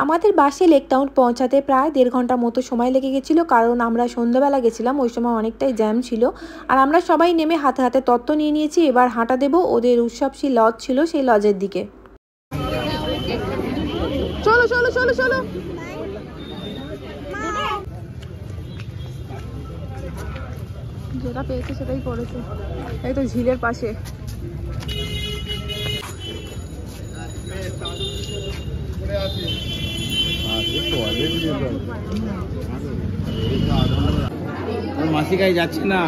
আমাদের বাসে lake town পৌঁছাতে প্রায় 1.5 ঘন্টার মতো সময় লেগে গেছিলো, কারণ আমরা সন্ধ্যাবেলা গেছিলাম, ওই সময় অনেকটাই জ্যাম ছিল। আর আমরা সবাই নেমে হাতে হাতে তত্ত্ব নিয়ে নিয়েছি, এবার হাঁটা দেবো ওদের উৎসবসী লজ ছিল সেই লজের দিকে। চলো চলো চলো চলো, যেটা পেয়েছে সেটাই করেছে। এই তো ঝিলের পাশে। মাসিকাই যাচ্ছে না,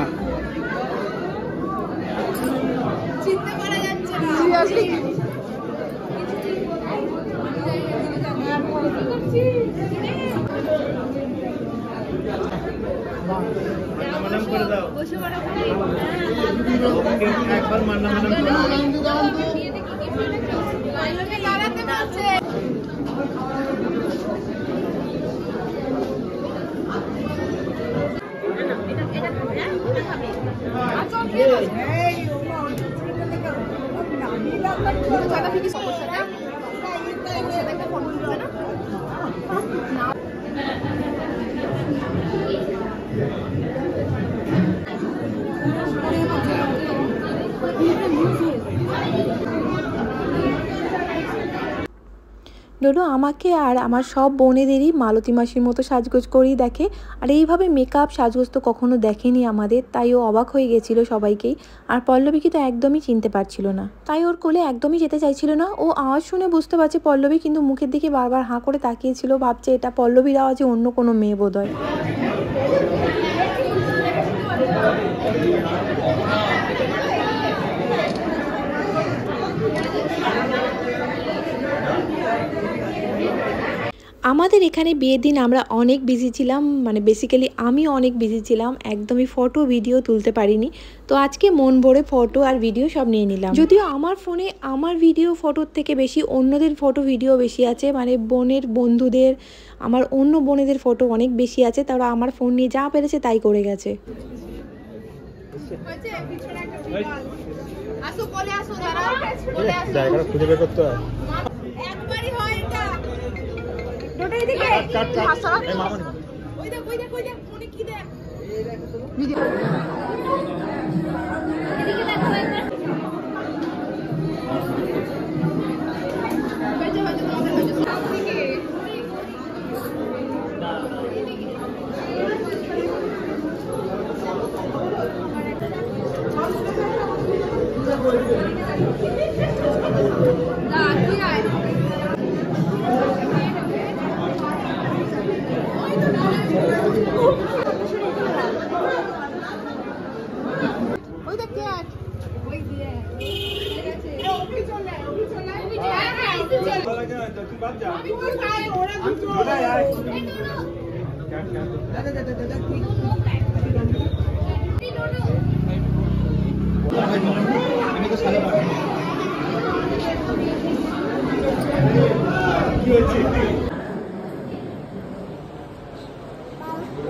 চিনতে পারা যাচ্ছে না। করে দাও একবার মান্না ডোডো আমাকে আর আমার সব বোনেদেরই মালতী মাসির মতো সাজগোজ করেই দেখে, আর এইভাবে মেকআপ সাজগোজ তো কখনো দেখেনি আমাদের, তাই ও অবাক হয়ে গেছিলো সবাইকেই। আর পল্লবীকে তো একদমই চিনতে পারছিল না, তাই ওর কোলে একদমই যেতে চাইছিল না। ও আওয়াজ শুনে বুঝতে পারছে পল্লবী, কিন্তু মুখের দিকে বারবার হাঁ করে তাকিয়েছিল, ভাবছে এটা পল্লবীর আওয়াজে অন্য কোনো মেয়ে বোধ হয়। আমাদের এখানে বিয়ের দিন আমরা অনেক বিজি ছিলাম, মানে বেসিক্যালি আমি অনেক বিজি ছিলাম, একদমই ফটো ভিডিও তুলতে পারিনি। তো আজকে মন ভরে ফটো আর ভিডিও সব নিয়ে নিলাম। যদিও আমার ফোনে আমার ভিডিও ফটোর থেকে বেশি অন্যদের ফটো ভিডিও বেশি আছে, মানে বোনের বন্ধুদের, আমার অন্য বোনেদের ফটো অনেক বেশি আছে, তারা আমার ফোন নিয়ে যা পেরেছে তাই করে গেছে। জায়গাটা খুঁজে বের করতে হয়।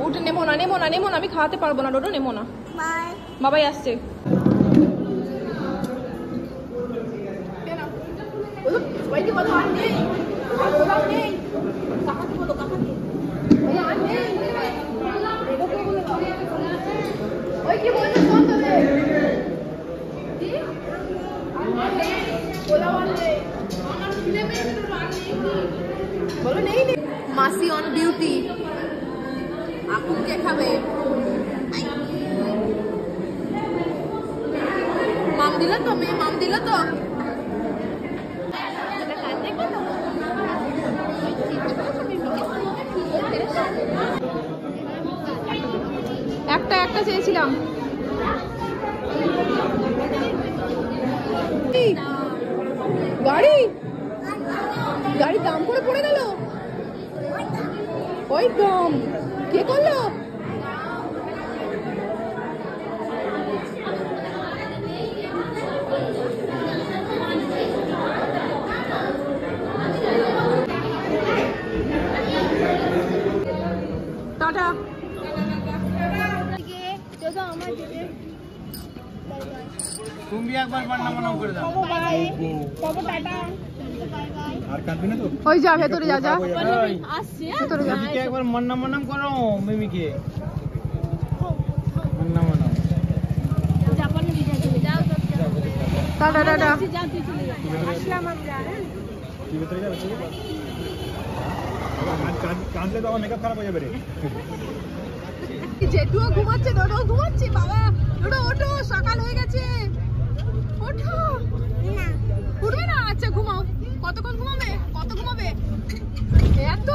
উঠে নেমো না, নেমো না, নেমো না, আমি খাওয়াতে পারবো না ডোডো, নেমো না। বাবাই আসছে। মাসি অন ডিউটি, আপু কে খাবে? মাম দিল তো, মেয়ে মাম দিল তো। একটা একটা চেয়েছিলাম। গাড়ি গাড়ি দাম করে পড়ে গেল, ওই দাম কে করলো? টাটা। তুমি একবার বান্না বান্না করে দাও। বাবা টাটা। আর কাঁদবি না তো? ওই যা ভেতরে যা যা ভেতরে যা। মিমিকে একবার মন্নাম মন্নাম করো মিমিকে। মন্নাম মন্নাম। Tata tata. তুই ভেতরে যাবে? কাঁদলে তো আমার মেকআপ খারাপ হয়ে যাবে রে। জেঠুও ঘুমাচ্ছে, ডোডো ঘুমাচ্ছে। বাবা ডোডো ওঠো, সকাল হয়ে গেছে, ওঠো। উঠবে না? আচ্ছা ঘুমাও। কতক্ষণ ঘুমাবে? কত ঘুমাবে? এত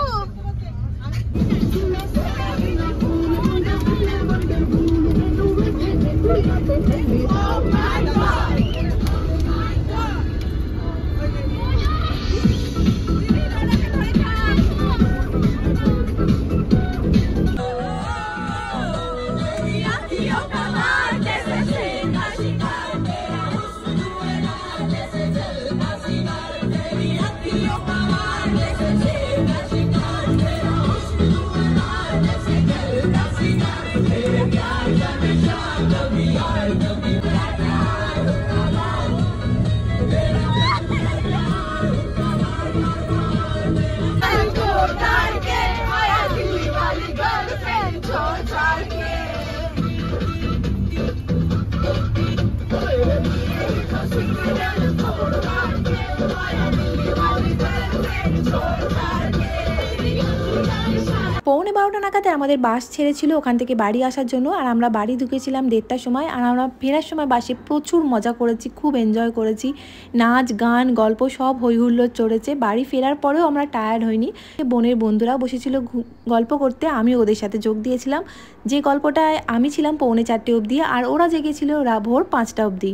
পৌনে 12টা নাগাদ আমাদের বাস ছেড়েছিল ওখান থেকে বাড়ি আসার জন্য। আর আমরা বাড়ি ঢুকেছিলাম 1:30টার সময়। আর আমরা ফেরার সময় বাসে প্রচুর মজা করেছি, খুব এনজয় করেছি। নাচ গান গল্প সব হই হুল্লোড় চড়েছে। বাড়ি ফেরার পরেও আমরা টায়ার্ড হইনি। বোনের বন্ধুরা বসেছিল গল্প করতে, আমি ওদের সাথে যোগ দিয়েছিলাম। যে গল্পটায় আমি ছিলাম পৌনে 4টে অবধি, আর ওরা জেগেছিল ভোর 5টা অবধি।